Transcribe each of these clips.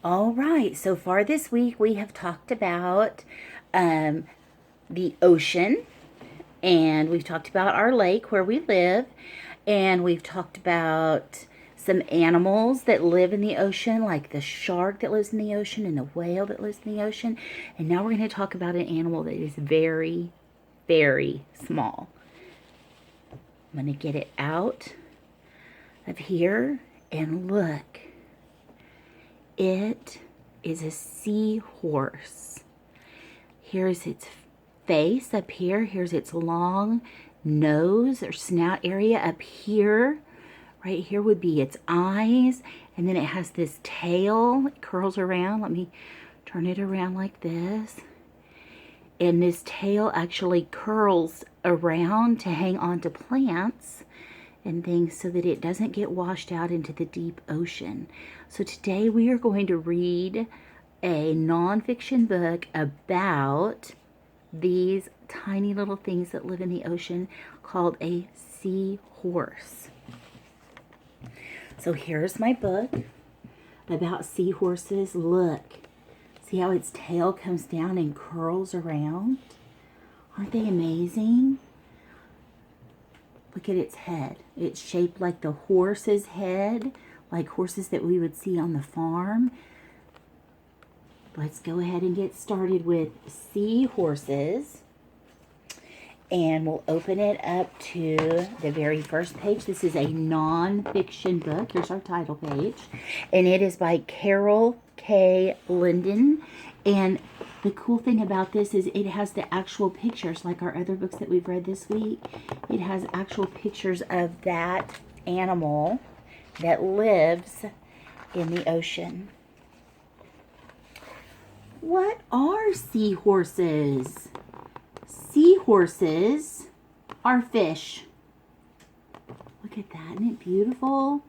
All right, so far this week we have talked about the ocean, and we've talked about our lake where we live, and we've talked about some animals that live in the ocean, like the shark that lives in the ocean and the whale that lives in the ocean. And now we're going to talk about an animal that is very, very small. I'm going to get it out of here and look. It is a seahorse. Here's its face up here. Here's its long nose or snout area up here. Right here would be its eyes. And then it has this tail. It curls around. Let me turn it around like this. And this tail actually curls around to hang onto plants and things so that it doesn't get washed out into the deep ocean. So today we are going to read a nonfiction book about these tiny little things that live in the ocean called a seahorse. So here's my book about seahorses. Look, see how its tail comes down and curls around? Aren't they amazing? Look at its head. It's shaped like the horse's head, like horses that we would see on the farm. Let's go ahead and get started with seahorses. And we'll open it up to the very first page. This is a nonfiction book. Here's our title page. And it is by Carol K. Linden. And the cool thing about this is it has the actual pictures, like our other books that we've read this week. It has actual pictures of that animal that lives in the ocean. What are seahorses? Seahorses are fish. Look at that. Isn't it beautiful?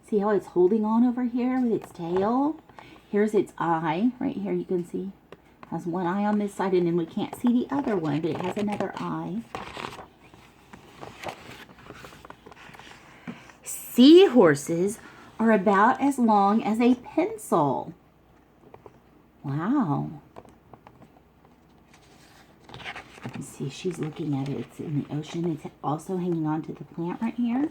See how it's holding on over here with its tail? Here's its eye. Right here you can see. It has one eye on this side, and then we can't see the other one, but it has another eye. Seahorses are about as long as a pencil. Wow. Let's see, she's looking at it. It's in the ocean. It's also hanging on to the plant right here.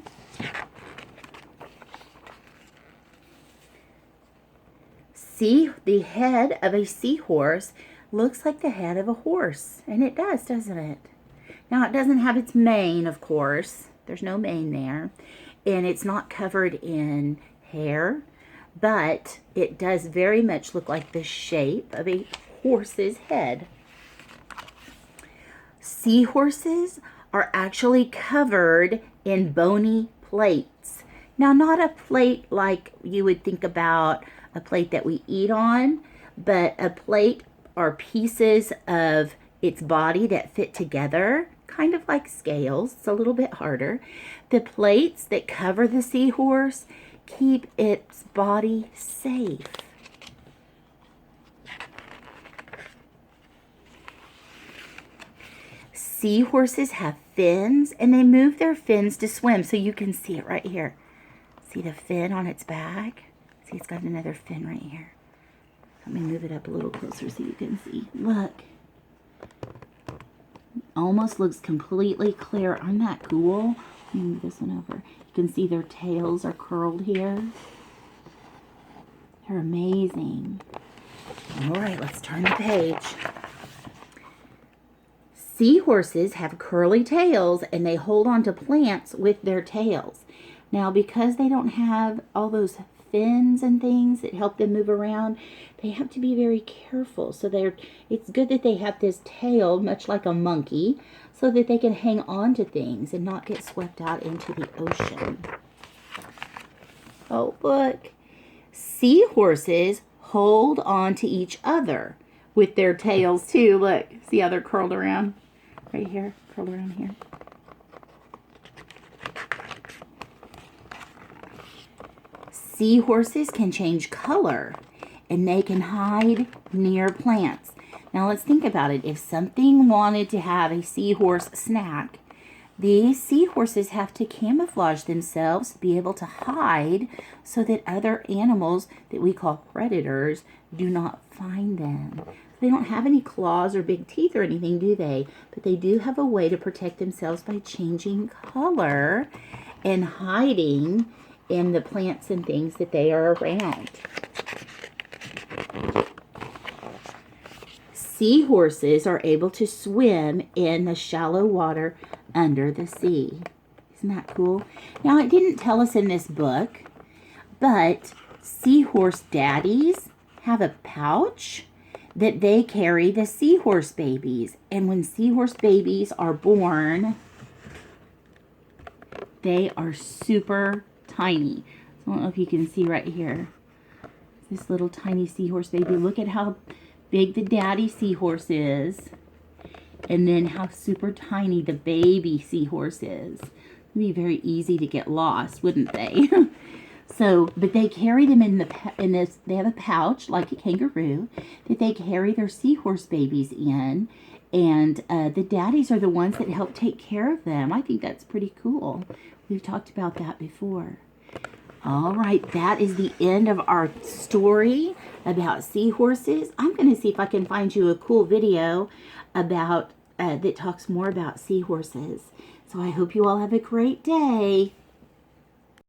See, the head of a seahorse looks like the head of a horse. And it does, doesn't it? Now, it doesn't have its mane, of course. There's no mane there. And it's not covered in hair. But it does very much look like the shape of a horse's head. Seahorses are actually covered in bony plates. Now, not a plate like you would think about a plate that we eat on, but a plate are pieces of its body that fit together, kind of like scales. It's a little bit harder. The plates that cover the seahorse keep its body safe. Seahorses have fins, and they move their fins to swim. So you can see it right here. See the fin on its back? See, it's got another fin right here. Let me move it up a little closer so you can see. Look. Almost looks completely clear. Aren't that cool? Let me move this one over. You can see their tails are curled here. They're amazing. All right, let's turn the page. Seahorses have curly tails, and they hold on to plants with their tails. Now, because they don't have all those fins and things that help them move around, they have to be very careful. So it's good that they have this tail, much like a monkey, so that they can hang on to things and not get swept out into the ocean. Oh, look. Seahorses hold on to each other with their tails, too. Look, see how they're curled around? Right here, curled around here. Seahorses can change color, and they can hide near plants. Now let's think about it. If something wanted to have a seahorse snack, These seahorses have to camouflage themselves to be able to hide so that other animals that we call predators do not find them. They don't have any claws or big teeth or anything, do they? But they do have a way to protect themselves by changing color and hiding in the plants and things that they are around. Seahorses are able to swim in the shallow water under the sea. Isn't that cool? Now, it didn't tell us in this book, but seahorse daddies have a pouch that they carry the seahorse babies. And when seahorse babies are born, they are super tiny. I don't know if you can see right here. This little tiny seahorse baby. Look at how big the daddy seahorse is. And then how super tiny the baby seahorse is. It would be very easy to get lost, wouldn't they? So, but they carry them they have a pouch like a kangaroo that they carry their seahorse babies in. And the daddies are the ones that help take care of them. I think that's pretty cool. We've talked about that before. All right, that is the end of our story about seahorses. I'm going to see if I can find you a cool video about that talks more about seahorses. So I hope you all have a great day.